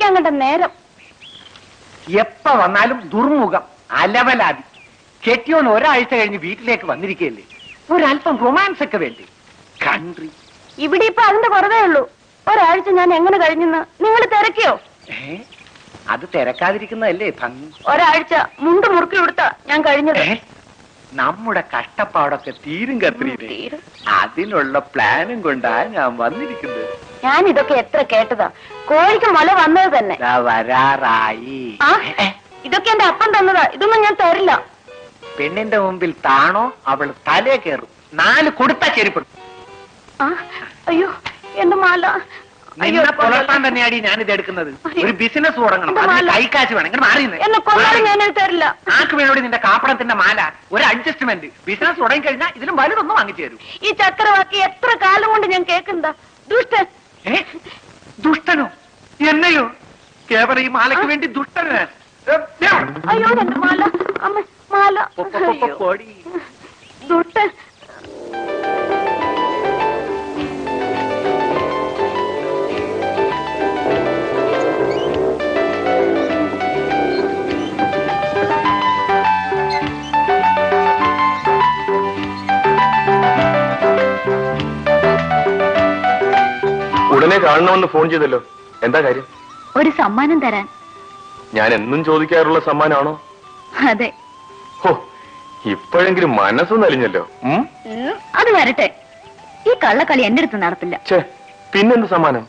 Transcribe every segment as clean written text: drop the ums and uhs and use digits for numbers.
ചിരിക്കാൻ കണ്ട നേരം. എപ്പ വന്നാലും ദുർമുഖം, അലവലാതി. കെട്ടിയോൻ ഒരാഴ്ച കഴിഞ്ഞ് വീട്ടിലേക്ക് വന്നിരിക്കുകയല്ലേ, ഒരല്പം റൊമാൻസ് ഒക്കെ വേണ്ടി. കൺട്രി ഇവിടെ ഇപ്പൊ അതിന്റെ കുറവേ ഉള്ളൂ. ഒരാഴ്ച ഞാൻ എങ്ങനെ കഴിഞ്ഞെന്ന് നിങ്ങൾ തിരക്കിയോ? അത് തിരക്കാതിരിക്കുന്നതല്ലേ ഭംഗി. ഒരാഴ്ച മുണ്ട് മുറുക്കി കൊടുത്താ ഞാൻ കഴിഞ്ഞത്. നമ്മുടെ കഷ്ടപ്പാടൊക്കെ തീരും കത്രീനെ. അതിനുള്ള പ്ലാനും കൊണ്ടാ ഞാൻ വന്നിരിക്കുന്നത്. ഞാൻ ഇതൊക്കെ എത്ര കേട്ടതാ. കോഴിക്ക് മുല വന്നത് തന്നെ വരാറായി. ഇതൊക്കെ എന്റെ അപ്പം തന്നതാ. ഇതൊന്നും ഞാൻ തരില്ല. പെണ്ണിന്റെ മുമ്പിൽ താണോ അവൾ തലേ കയറും. 4 കൊടുത്താ ചെരിപ്പെടും. അയ്യോ എന്റെ മാല. നിന്നെ പുലർത്താൻ തന്നെയാടി ഞാനിത് എടുക്കുന്നത്. ഒരു ബിസിനസ് തുടങ്ങണം, അതിന് കൈക്കാശ് വേണം. ഇങ്ങനെ മാറിയുന്നത് എന്നെ കൊല്ലാതെ ഞാനത് തരില്ല. ആർക്ക് വേണോടി നിന്റെ കാപ്പണത്തിന്റെ മാല? ഒരു അഡ്ജസ്റ്റ്മെന്റ്. ബിസിനസ് തുടങ്ങി കഴിഞ്ഞാൽ ഇതിലും വലുതൊന്നും വാങ്ങിച്ചു തരൂ. ഈ ചക്രവാക്കി എത്ര കാലം കൊണ്ട് ഞാൻ കേൾക്കുന്നതാ. ദുഷ്ടൻ. ദുഷ്ടനോ? എന്നെയോ? കേവലം ഈ മാലയ്ക്ക് വേണ്ടി ദുഷ്ടന്? അയ്യോ എന്റെ മാല. അമ്മ മാല. ദുഷ്ടൻ. ഉടനെ കാണണമെന്ന് ഫോൺ ചെയ്തല്ലോ, എന്താ കാര്യം? ഒരു സമ്മാനം തരാൻ. ഞാൻ എന്നും ചോദിക്കാറുള്ള സമ്മാനമാണോ? അതെ. ഓ, ഇപ്പോഴെങ്കിലും മനസ്സൊന്നും അലിഞ്ഞല്ലോ. അത് വരട്ടെ, ഈ കള്ളക്കളി എന്റെ അടുത്ത് നടത്തില്ല. പിന്നെന്ത് സമ്മാനം?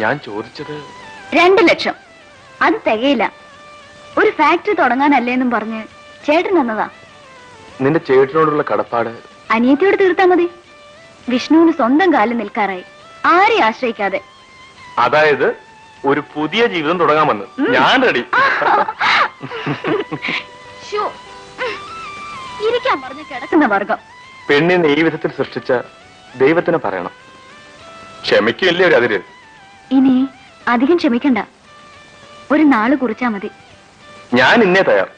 ഞാൻ ചോദിച്ചത് 2 ലക്ഷം. അത് തികയില്ല. ഒരു ഫാക്ടറി തുടങ്ങാനല്ലേന്നും പറഞ്ഞ് ചേട്ടൻ തന്നതാ. നിന്റെ ചേട്ടനോടുള്ള കടപ്പാട് അനിയത്തിയോട് തീർത്താ മതി. വിഷ്ണുവിന് സ്വന്തം കാലിൽ നിൽക്കാറായി, ആരെയും ആശ്രയിക്കാതെ. അതായത് ഒരു പുതിയ ജീവിതം തുടങ്ങാമെന്ന്. ഞാൻ റെഡി. ഇരിക്കാൻ പറഞ്ഞ് കിടക്കുന്ന വർഗം. പെണ്ണിനെ ഈ വിധത്തിൽ സൃഷ്ടിച്ച ദൈവത്തിന് പറയണം. ക്ഷമിക്കില്ലേ ഒരു അതിര്? ഇനി അധികം ക്ഷമിക്കണ്ട. ഒരു നാള് കുറിച്ചാ മതി. ഞാൻ ഇന്നേ തയ്യാർ.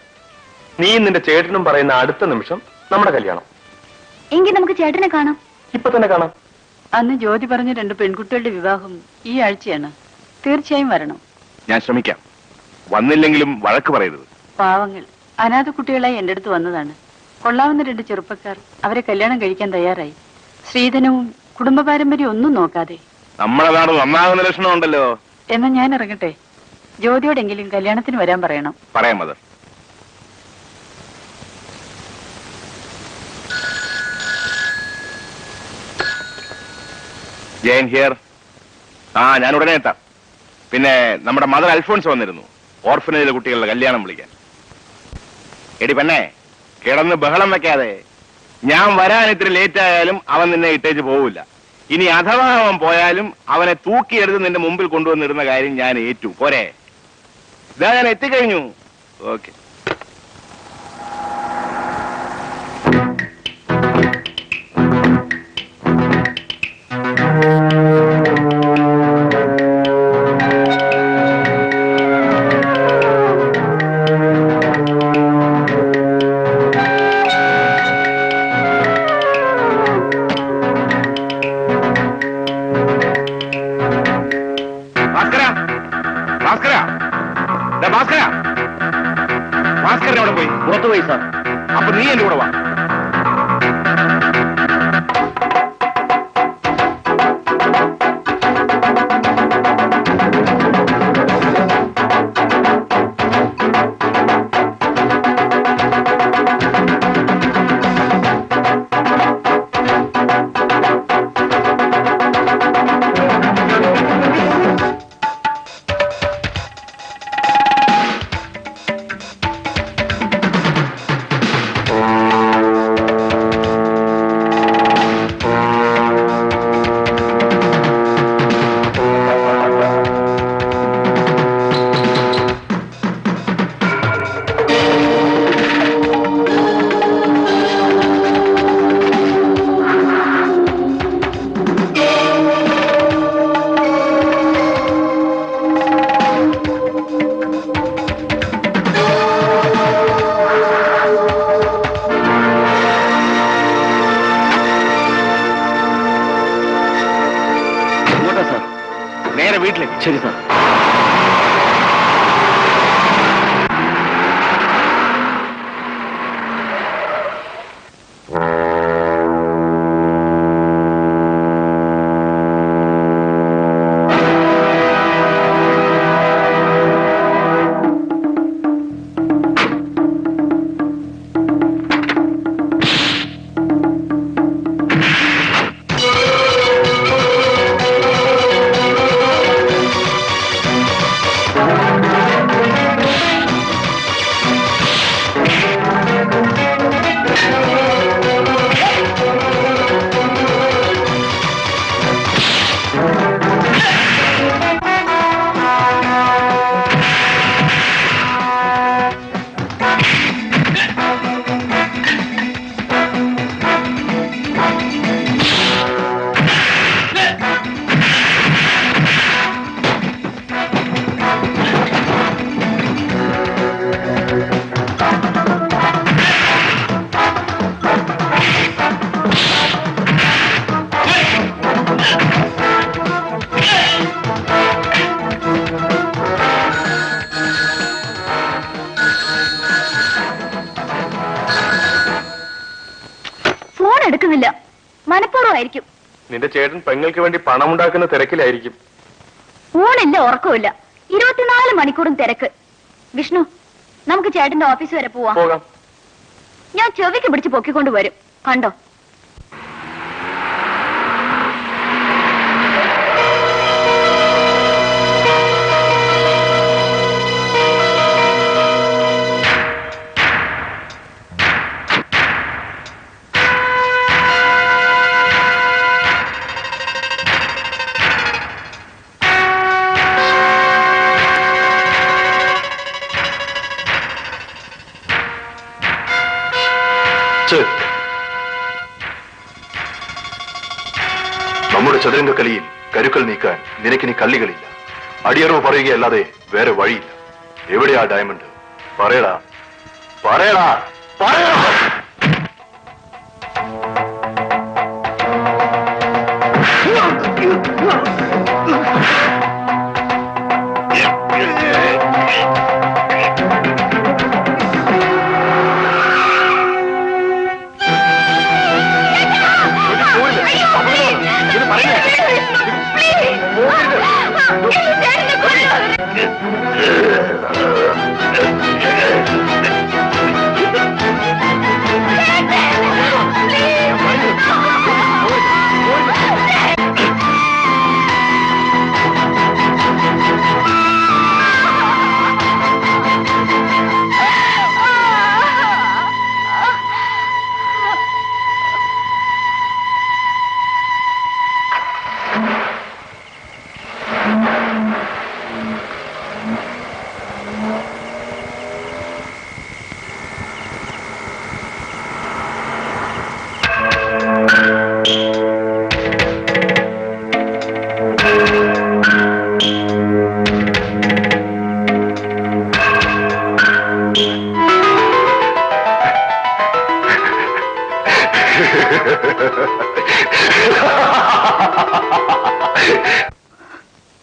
നീ നിന്റെ ചേട്ടനും പറയുന്ന അടുത്ത നിമിഷം നമ്മുടെ കല്യാണം. എങ്കിൽ നമുക്ക് ചേട്ടനെ കാണാം. ഇപ്പൊ തന്നെ കാണാം. അന്ന് ജ്യോതി പറഞ്ഞ 2 പെൺകുട്ടികളുടെ വിവാഹം ഈ ആഴ്ചയാണ്. തീർച്ചയായും വരണം. ഞാൻ ശ്രമിക്കാം. വന്നില്ലെങ്കിലും വഴക്ക് പറയരുത്. പാവങ്ങൾ അനാഥ കുട്ടികളായി എന്റെ അടുത്ത് വന്നതാണ്. കൊള്ളാവുന്ന 2 ചെറുപ്പക്കാർ അവരെ കല്യാണം കഴിക്കാൻ തയ്യാറായി. സ്ത്രീധനവും കുടുംബ പാരമ്പര്യം ഒന്നും നോക്കാതെ. നമ്മുടെ നാട് നന്നാകുന്ന ലക്ഷണം ഉണ്ടല്ലോ. എന്നാ ഞാൻ ഇറങ്ങട്ടെ. ജ്യോതിയോടെങ്കിലും കല്യാണത്തിന് വരാൻ പറയണം. പറയാം മദർ. ജയൻ ഹിയർ. ഞാൻ ഉടനെ എത്താം. പിന്നെ നമ്മുടെ മദർ അൽഫോൺസ് വന്നിരുന്നു ഓർഫനേജിലെ കുട്ടികളുടെ കല്യാണം വിളിക്കാൻ. എടി പെണ്ണെ, കിടന്ന് ബഹളം വെക്കാതെ. ഞാൻ വരാൻ ഇത്തിരി ലേറ്റ് ആയാലും അവൻ നിന്നെ ഇട്ടേച്ച് പോവില്ല. ഇനി അഥവാ അവൻ പോയാലും അവനെ തൂക്കിയെടുത്ത് നിന്റെ മുമ്പിൽ കൊണ്ടുവന്നിരുന്ന കാര്യം ഞാൻ ഏറ്റു. പോരെ? ഇതാ ഞാൻ എത്തിക്കഴിഞ്ഞു. ഓക്കെ. ഭാസ്കരനോടെ പോയി പുറത്തു പോയി സാർ. അപ്പൊ നീ എന്റെ കൂടെ വാ. നേരെ വീട്ടിലേക്ക്. ശരി സാർ. എടുക്കുന്നില്ല. മനഃപൂർവ്വമായിരിക്കും. നിന്റെ ചേട്ടൻ പെങ്ങൾക്ക് വേണ്ടി പണമുണ്ടാക്കുന്ന തിരക്കിലായിരിക്കും. ഊണില്ല, ഉറക്കമില്ല, 24 മണിക്കൂറും തിരക്ക്. വിഷ്ണു, നമുക്ക് ചേട്ടന്റെ ഓഫീസ് വരെ പോവാം. ഞാൻ ചെവിക്ക് പിടിച്ച് പൊക്കിക്കൊണ്ട് വരും. കണ്ടോ? നമ്മുടെ ചതുരംഗ കളിയിൽ കരുക്കൾ നീക്കാൻ നിനക്കിനി കള്ളികളില്ല. അടിയറവ് പറയുകയല്ലാതെ വേറെ വഴിയില്ല. എവിടെയാ ഡയമണ്ട്? പറയടാ, പറയടാ, പറയടാ.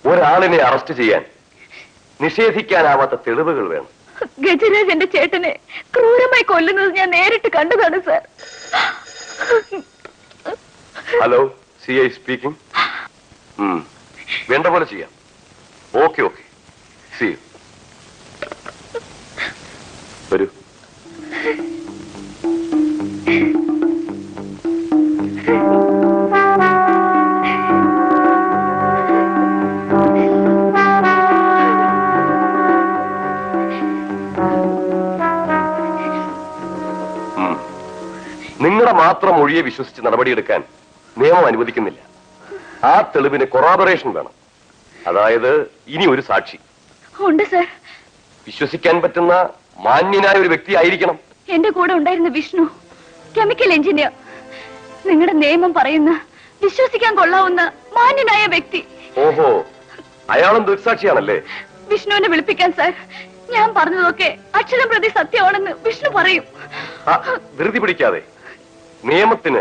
ഒരാളിനെ അറസ്റ്റ് ചെയ്യാൻ നിഷേധിക്കാനാവാത്ത തെളിവുകൾ വേണം. ഗജരാജ് എന്റെ ചേട്ടനെ ക്രൂരമായി കൊല്ലുന്നത് ഞാൻ നേരിട്ട് കണ്ടതാണ് സാർ. Hello, CI speaking. വേണ്ട പോലെ ചെയ്യാം. Okay okay, see you. വരൂ. നിങ്ങളുടെ മാത്രം മൊഴിയെ വിശ്വസിച്ച് നടപടിയെടുക്കാൻ നിയമം അനുവദിക്കുന്നില്ല. ആ തെളിവിന് കൊറാബറേഷൻ വേണം. അതായത് ഇനി ഒരു സാക്ഷി ഉണ്ട് സർ. വിശ്വസിക്കാൻ പറ്റുന്ന മാന്യനായ ഒരു വ്യക്തി ആയിരിക്കണം. എന്റെ കൂടെ ഉണ്ടായിരുന്ന വിഷ്ണു, കെമിക്കൽ എഞ്ചിനീയർ. നിങ്ങളുടെ നിയമം പറയുന്ന വിശ്വസിക്കാൻ കൊള്ളാവുന്ന മാന്യനായ വ്യക്തി. ഓഹോ, അയാളും ദൃക്സാക്ഷിയാണല്ലേ? വിഷ്ണുവിനെ വിളിപ്പിക്കാൻ സാർ. ഞാൻ പറഞ്ഞതൊക്കെ അക്ഷരം പ്രതി സത്യമാണെന്ന് വിഷ്ണു പറയും. ധൃതി പിടിക്കാതെ. നിയമത്തിന്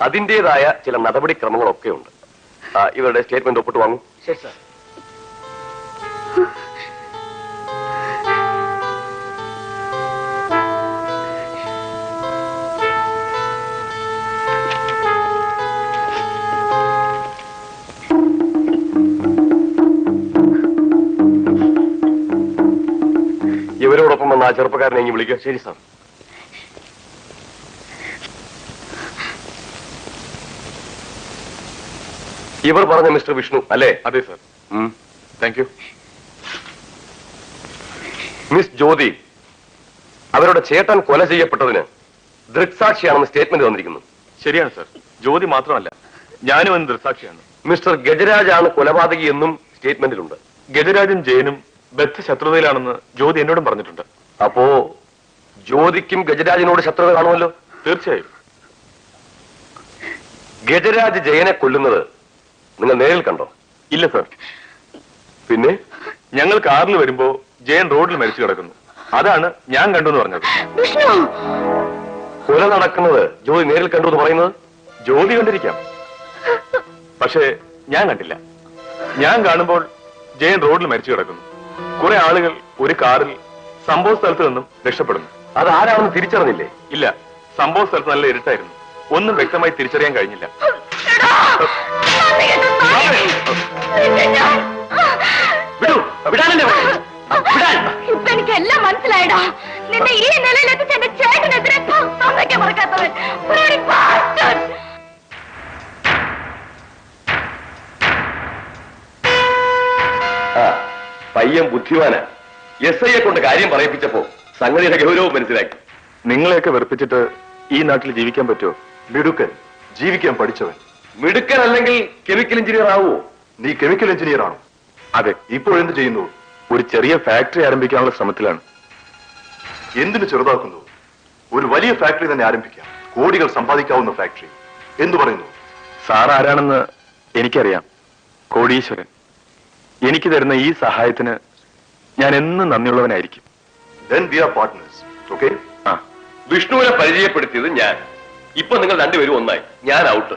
അതിന്റേതായ ചില നടപടിക്രമങ്ങളൊക്കെ ഉണ്ട്. ഇവരുടെ സ്റ്റേറ്റ്മെന്റ് ഒപ്പിട്ട് വാങ്ങും. ആ ചെറുപ്പക്കാരനെ ഇങ്ങ് വിളിക്കുക. ശരി സാർ. ഇവർ പറഞ്ഞ മിസ്റ്റർ വിഷ്ണു അല്ലേ? അതെ sir. Thank you. Miss Jyothi, അവരുടെ ചേട്ടൻ കൊല ചെയ്യപ്പെട്ടതിന് ദൃക്സാക്ഷിയാണെന്ന് സ്റ്റേറ്റ്മെന്റ് തന്നിരിക്കുന്നു. ശരിയാണ് സാർ. ജ്യോതി മാത്രമല്ല, ഞാനും എന്ന് ദൃക്സാക്ഷിയാണ്. മിസ്റ്റർ ഗജരാജാണ് കൊലപാതകി എന്നും സ്റ്റേറ്റ്മെന്റിലുണ്ട്. ഗജരാജും ജയനും ബദ്ധശത്രുതയിലാണെന്ന് ജ്യോതി എന്നോടും പറഞ്ഞിട്ടുണ്ട്. അപ്പോ ജ്യോതിക്കും ഗജരാജിനോട് ശത്രുത കാണുമല്ലോ? തീർച്ചയായും. ഗജരാജ് ജയനെ കൊല്ലുന്നത് നിങ്ങൾ നേരിൽ കണ്ടോ? ഇല്ല സാർ. പിന്നെ ഞങ്ങൾ കാറിൽ വരുമ്പോ ജയൻ റോഡിൽ മരിച്ചു കിടക്കുന്നു. അതാണ് ഞാൻ കണ്ടു എന്ന് പറഞ്ഞത്. വിഷ്ണു, കൊല നടക്കുന്നത് ജ്യോതി നേരിൽ കണ്ടു എന്ന് പറയുന്നത്? ജ്യോതി കണ്ടിരിക്കാം, പക്ഷേ ഞാൻ കണ്ടില്ല. ഞാൻ കാണുമ്പോൾ ജയൻ റോഡിൽ മരിച്ചു കിടക്കുന്നു. കുറെ ആളുകൾ ഒരു കാറിൽ സംഭവ സ്ഥലത്ത് നിന്നും രക്ഷപ്പെടുന്നു. അത് ആരാണെന്ന് തിരിച്ചറിഞ്ഞില്ലേ? ഇല്ല, സംഭവ സ്ഥലത്ത് നല്ല ഇരുട്ടായിരുന്നു. ഒന്നും വ്യക്തമായി തിരിച്ചറിയാൻ കഴിഞ്ഞില്ല. ഇപ്പൊ എനിക്ക് എല്ലാം മനസ്സിലായടാ. നിന്നെ ഈ നിലയിലെത്തിച്ച് എന്റെ ചേട്ടനെതിരെ സമ്മതിക്കാൻ മറക്കാത്തവൻ. പയ്യൻ ബുദ്ധിമാനാ. SIയെ കൊണ്ട് കാര്യം പറയിപ്പിച്ചപ്പോ സംഗതിയുടെ ഗൗരവം മനസ്സിലാക്കി. നിങ്ങളെയൊക്കെ വെറുപ്പിച്ചിട്ട് ഈ നാട്ടിൽ ജീവിക്കാൻ പറ്റുമോ? മിടുക്കൻ, ജീവിക്കാൻ പഠിച്ചവൻ. മിടുക്കൻ അല്ലെങ്കിൽ കെമിക്കൽ എഞ്ചിനീയർ ആവുമോ? നീ കെമിക്കൽ എഞ്ചിനീയർ ആണോ? അതെ. ഇപ്പോഴെന്ത് ചെയ്യുന്നു? ഒരു ചെറിയ ഫാക്ടറി ആരംഭിക്കാനുള്ള ശ്രമത്തിലാണ്. എന്തിനു ചെറുതാക്കുന്നു? ഒരു വലിയ ഫാക്ടറി തന്നെ ആരംഭിക്കാം. കോടികൾ സമ്പാദിക്കാവുന്ന ഫാക്ടറി. എന്തു പറയുന്നു? സാർ ആരാണെന്ന് എനിക്കറിയാം. കോടീശ്വരൻ. എനിക്ക് തരുന്ന ഈ സഹായത്തിന് ഞാൻ എന്നും നന്ദിയുള്ളവനായിരിക്കും. Then we are partners. Okay? ആ, വിഷ്ണുവിനെ പരിചയപ്പെടുത്തിയത് ഞാൻ. ഇപ്പൊ നിങ്ങൾ രണ്ടുപേരും ഒന്നായി. ഞാൻ ഔട്ട്.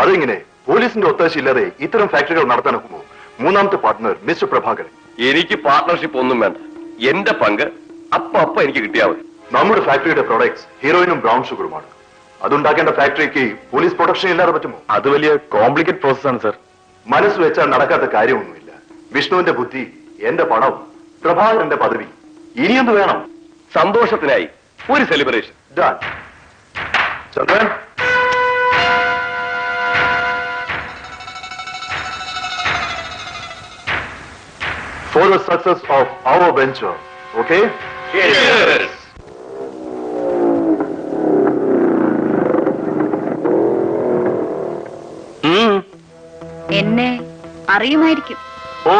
അതെങ്ങനെ? പോലീസിന്റെ ഒത്താശയില്ലാതെ ഇത്തരം ഫാക്ടറികൾ നടത്താനൊക്കുമോ? മൂന്നാമത്തെ പാർട്ട്ണർ മിസ്റ്റർ പ്രഭാകരൻ. എനിക്ക് പാർട്ട്ണർഷിപ്പ് ഒന്നും വേണ്ട. എന്റെ പങ്ക് അപ്പൊ എനിക്ക് കിട്ടിയാൽ മതി. നമ്മുടെ ഫാക്ടറിയുടെ പ്രോഡക്ട്സ് ഹീറോയിനും ബ്രൗൺ ഷുഗറുമാണ്. അതുണ്ടാക്കേണ്ട ഫാക്ടറിക്ക് പോലീസ് പ്രൊട്ടക്ഷൻ ഇല്ലാതെ പറ്റുമോ? അത് വലിയ കോംപ്ലിക്കേറ്റ് പ്രോസസ്സാണ് സാർ. മനസ്സ് വെച്ചാൽ നടക്കാത്ത കാര്യമൊന്നുമില്ല. വിഷ്ണുവിന്റെ ബുദ്ധി, എന്റെ പണം, പ്രഭാകരന്റെ പദവി, ഇനിയെന്ത് വേണം? സന്തോഷത്തിനായി ഒരു celebration. Done. Chandran, for the success of our venture, okay? Cheers. എന്നെ അറിയുമായിരിക്കും. ഓ,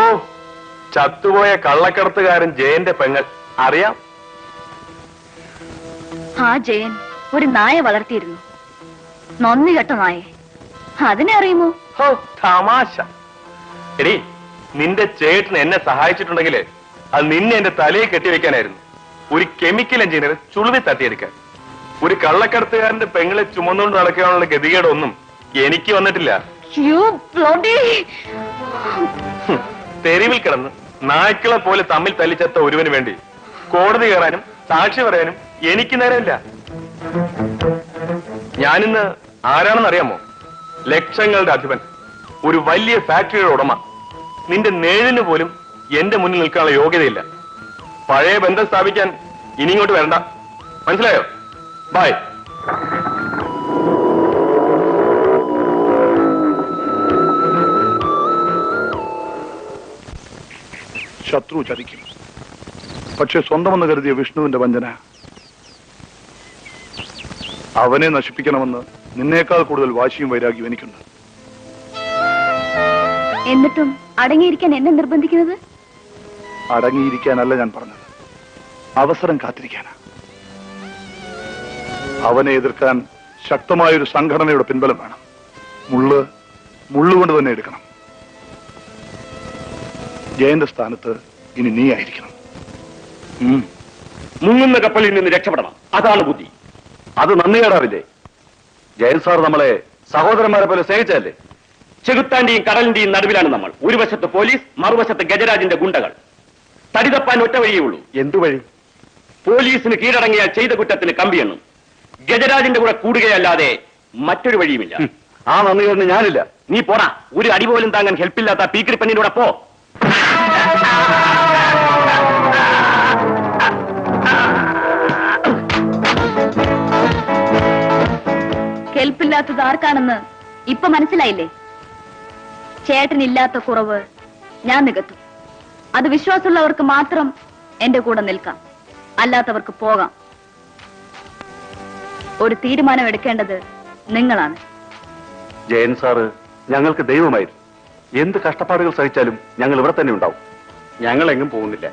ചത്തുപോയ കള്ളക്കടത്തുകാരൻ ജയന്റെ പെങ്ങൾ. അറിയാം. ആ ജയൻ ഒരു നായ വളർത്തിയിരുന്നു. നന്ദി കെട്ട നായെ. അതിനെ അറിയുമോ? ഹോ, തമാശ. എടി, നിന്റെ ചേട്ടൻ എന്നെ സഹായിച്ചിട്ടുണ്ടെങ്കിൽ അത് നിന്നെ എന്റെ തലയിൽ കെട്ടിവെക്കാനായിരുന്നു. ഒരു കെമിക്കൽ എഞ്ചിനീയർ ചുളുവി തട്ടിയെടുക്കാൻ. ഒരു കള്ളക്കടത്തുകാരന്റെ പെങ്ങളെ ചുമന്നുകൊണ്ട് നടക്കാനുള്ള ഗതികേടൊന്നും എനിക്ക് വന്നിട്ടില്ല. തെരുവിൽ കിടന്ന് നായ്ക്കളെ പോലെ തമ്മിൽ തല്ലിച്ചത്ത ഒരുവന് വേണ്ടി കോടതി കയറാനും സാക്ഷി പറയാനും എനിക്ക് നേരമില്ല. ഞാനിന്ന് ആരാണെന്ന് അറിയാമോ? ലക്ഷങ്ങളുടെ അധിപൻ, ഒരു വലിയ ഫാക്ടറിയുടെ ഉടമ. നിന്റെ നേഴിന് പോലും എന്റെ മുന്നിൽ നിൽക്കാനുള്ള യോഗ്യതയില്ല. പഴയ ബന്ധം സ്ഥാപിക്കാൻ ഇനി ഇങ്ങോട്ട് വരണ്ട. മനസ്സിലായോ? ബൈ. ശത്രു ചതിക്കും, പക്ഷെ സ്വന്തമെന്ന് കരുതിയ വിഷ്ണുവിന്റെ വഞ്ചന. അവനെ നശിപ്പിക്കണമെന്ന് നിന്നേക്കാൾ കൂടുതൽ വാശിയും വൈരാഗ്യം എനിക്കുണ്ട്. എന്നിട്ടും അടങ്ങിയിരിക്കാൻ എന്നെ നിർബന്ധിക്കുന്നത്? അടങ്ങിയിരിക്കാനല്ല ഞാൻ പറഞ്ഞത്, അവസരം കാത്തിരിക്കാനാ. അവനെ എതിർക്കാൻ ശക്തമായൊരു സംഘടനയുടെ പിൻബലം വേണം. മുള്ളുകൊണ്ട് തന്നെ എടുക്കണം. ജയന്റെ സ്ഥാനത്ത് ഇനി നീ ആയിരിക്കണം. മുങ്ങുന്ന കപ്പലിൽ നിന്ന് രക്ഷപ്പെടണം. അതാണ് ബുദ്ധി. അത് നന്ദി കേടാവില്ലേ? ജയൻ സാർ നമ്മളെ സഹോദരന്മാരെ പോലെ സ്നേഹിച്ചതല്ലേ? ചെകുത്താന്റെയും കടലിന്റെയും നടുവിലാണ് നമ്മൾ. ഒരു വശത്ത് പോലീസ്, മറുവശത്ത് ഗജരാജിന്റെ ഗുണ്ടകൾ. തടി തപ്പാൻ ഒറ്റ വഴിയേ ഉള്ളൂ. എന്തു വഴി? പോലീസിന് കീഴടങ്ങിയാൽ ചെയ്ത കുറ്റത്തിന് കമ്പിയെണ്ണും. ഗജരാജിന്റെ കൂടെ കൂടുകയല്ലാതെ മറ്റൊരു വഴിയുമില്ല. ആ നന്ദി കേടിന് ഞാനില്ല. നീ പോടാ. ഒരു അടി പോലും താങ്ങാൻ ഹെൽപ്പില്ലാത്ത പീക്കിരി പെണ്ണിന്റെ കൂടെ പോ. വിശ്വാസമില്ലാത്തത് ആർക്കാണെന്ന് ഇപ്പൊ മനസ്സിലായില്ലേ? ചേട്ടനില്ലാത്ത കുറവ് ഞാൻ നികത്തും. അത് വിശ്വാസമുള്ളവർക്ക് മാത്രം എന്റെ കൂടെ നിൽക്കാം, അല്ലാത്തവർക്ക് പോകാം. ഒരു തീരുമാനം എടുക്കേണ്ടത് നിങ്ങളാണ്. ജയൻ സാറ് ഞങ്ങൾക്ക് ദൈവമായിരുന്നു. എന്ത് കഷ്ടപ്പാടുകൾ സഹിച്ചാലും ഞങ്ങൾ ഇവിടെ തന്നെ ഉണ്ടാവും. ഞങ്ങൾ എങ്ങും പോകുന്നില്ല.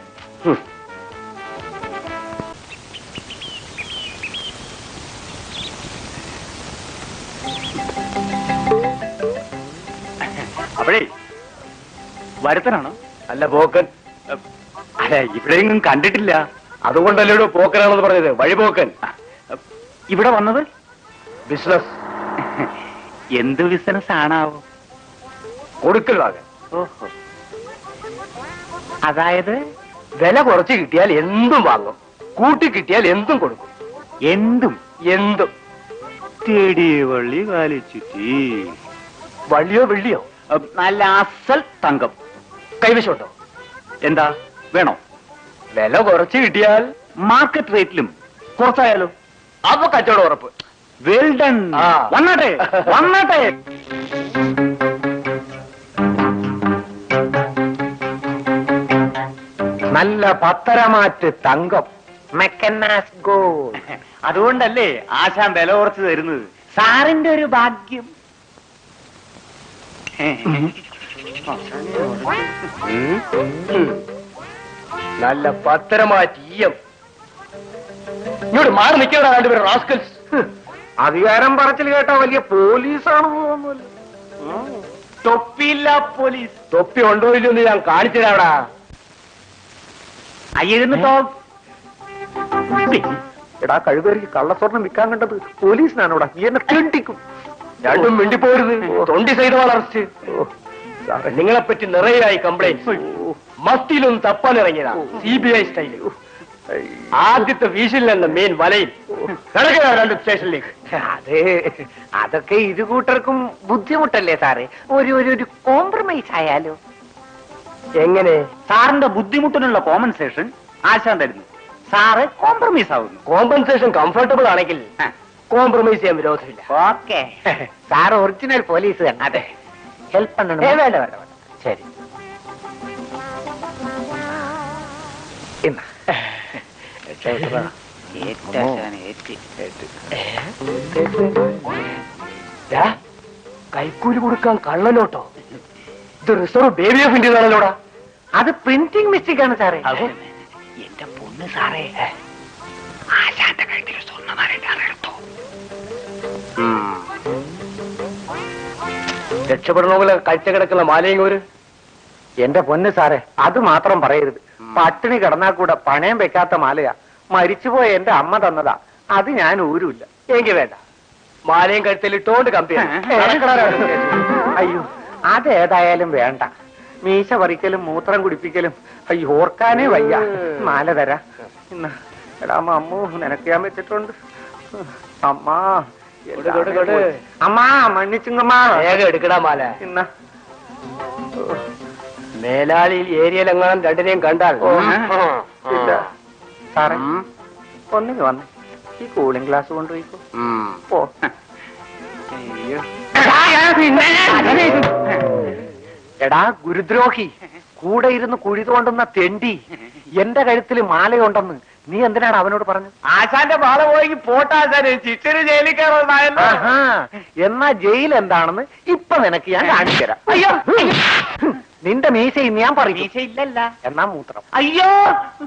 അപ്പോഴേ വരുത്തനാണോ? അല്ല, പോക്കൻ. അല്ല, ഇവിടെയെങ്കിലും കണ്ടിട്ടില്ല. അതുകൊണ്ടല്ലോ പോക്കനാണെന്ന് പറഞ്ഞത്. വഴിപോക്കൻ. ഇവിടെ വന്നത് ബിസിനസ്. എന്ത് ബിസിനസ് ആണാവോ? കൊടുക്കൽ വാങ്ങാൻ. ഓഹോ, അതായത് വില കുറച്ച് കിട്ടിയാൽ എന്തും വാങ്ങും, കൂട്ടി കിട്ടിയാൽ എന്തും കൊടുക്കും. എന്തും എന്തും. തേടിയ വള്ളി കാലിച്ചുറ്റി. വള്ളിയോ വെള്ളിയോ? നല്ല അസൽ തങ്കം. കൈവശമുണ്ടോ? എന്താ വേണോ? വില കുറച്ച് കിട്ടിയാൽ മാർക്കറ്റ് റേറ്റിലും കുറച്ചായാലോ? അപ്പൊ കച്ചവടം ഉറപ്പ്. Well done. വന്നാട്ടെ വന്നാട്ടെ. നല്ല പത്തരമാറ്റ് തങ്കം, മെക്കനാസ് ഗോൾഡ്. അതുകൊണ്ടല്ലേ ആശാൻ വില കുറച്ച് തരുന്നത്. സാറിന്റെ ഒരു ഭാഗ്യം. നല്ല പത്തരമാറ്റ് ഈയം. ഇങ്ങോട്ട് മാറി നിൽക്കണ രണ്ടുപേരും റാസ്കൽസ്. അധികാരം പറച്ചിൽ കേട്ടാ വലിയ പോലീസാണെന്ന് തോന്നുന്നു. തൊപ്പിയില്ല പോലീസ്. തൊപ്പി ഉണ്ടോ ഇല്ലെന്ന് ഞാൻ കാണിച്ചിടാടാ. അയ്യിരുന്നിട്ടോ. എടാ കഴിവേറി കള്ളസ്വർണം വിൽക്കാൻ കണ്ടത് പോലീസിനാണോടാ? നീ എന്നെ കിണ്ടിക്കും. രണ്ടും മിണ്ടിപ്പോരുത്. തൊണ്ടി ചെയ്തവാൾ അറസ്റ്റ്. നിങ്ങളെപ്പറ്റി നിറയായി കംപ്ലൈന്റ്. മസ്തിയിലൊന്നും തപ്പാനിറങ്ങിയതാ. CBI style. ആദ്യത്തെ വീശിൽ നിന്ന് മെയിൻ വലയിൽ കിടക്കുക രണ്ട് സ്റ്റേഷനിലേക്ക്. അതെ, അതൊക്കെ ഇരുകൂട്ടർക്കും ബുദ്ധിമുട്ടല്ലേ സാറേ? ഒരു കോംപ്രമൈസ് ആയാലോ? എങ്ങനെ? സാറിന്റെ ബുദ്ധിമുട്ടിനുള്ള കോമ്പൻസേഷൻ ആശാൻ തരുന്നു. സാറ് കോംപ്രമൈസ് ആവുന്നു. കോമ്പൻസേഷൻ കംഫർട്ടബിൾ ആണെങ്കിൽ കോംപ്രമൈസ് ചെയ്യാൻ വിരോധമില്ല. ഓക്കെ. സാർ ഒറിജിനൽ പോലീസ് തന്നെ. അതെ. ഹെൽപ്പ് പണ്ണണം. വേണ്ട വേണ്ട വേണ്ട. ശരി. കൈക്കൂലി കൊടുക്കാൻ കള്ളനോട്ടോ? ഇത് റിസർവ് ബേബി ഓഫ് ഇന്ത്യ ആണല്ലോടാ. അത് പ്രിന്റിംഗ് മിസ്റ്റേക്ക് ആണ് സാറേ. എന്റെ പൊണ്ണ് സാറേ, ആശാന്റെ കഴുത്തിൽ സ്വർണ്ണമാരെടുത്തോ? രക്ഷപ്പെടണമെങ്കിൽ കഴിച്ച കിടക്കുന്ന മാലയങ്ങൂര്. എന്റെ പൊന്ന് സാറേ, അത് മാത്രം പറയരുത്. പട്ടിണി കിടന്നാൽ കൂടെ പണയം വെക്കാത്ത മാലയാ. മരിച്ചുപോയ എന്റെ അമ്മ തന്നതാ. അത് ഞാൻ ഊരുമില്ല. എങ്കിൽ വേണ്ട. മാലയും കഴുത്തിലിട്ടോണ്ട് കമ്പിയാണ്. അയ്യോ, അതേതായാലും വേണ്ട. മീശ പറിക്കലും മൂത്രം കുടിപ്പിക്കലും അയ്യോ ഓർക്കാനേ വയ്യ. മാല തരാ. എടാ അമ്മൂ, നിനക്ക് ഞാൻ വെച്ചിട്ടുണ്ട്. അമ്മാ അമ്മാ, മണ്ണിച്ചുങ്ങമ്മാ, വേഗം എടുക്കടാ മാല. ഇന്ന മേലാളിയിൽ ഏരിയയിലെങ്ങാനും രണ്ടിനെയും കണ്ടാൽ ഇല്ല സാറേ, ഒന്നിങ്ങ് വന്ന് ഈ കൂളിംഗ് ഗ്ലാസ് കൊണ്ടുപോയിക്കോ. പോ. എടാ ഗുരുദ്രോഹി, കൂടെ ഇരുന്ന് കുഴി തോണ്ടുന്ന തെണ്ടി, എന്റെ കഴുത്തിൽ മാലയുണ്ടെന്ന് നീ എന്തിനാണ് അവനോട് പറഞ്ഞു? ആശാന്റെ മാല പോയി പോട്ടാശാന് ശിക്ഷന് ജയിലിൽ കയറുന്നതായല്ലോ. എന്നാ ജയിൽ എന്താണെന്ന് ഇപ്പൊ നിനക്ക് ഞാൻ കാണിച്ചു തരാം. അയ്യോ, നിന്റെ മീശ ഞാൻ പറയും. മീശ ഇല്ലല്ല. എന്നാ മൂത്രം. അയ്യോ.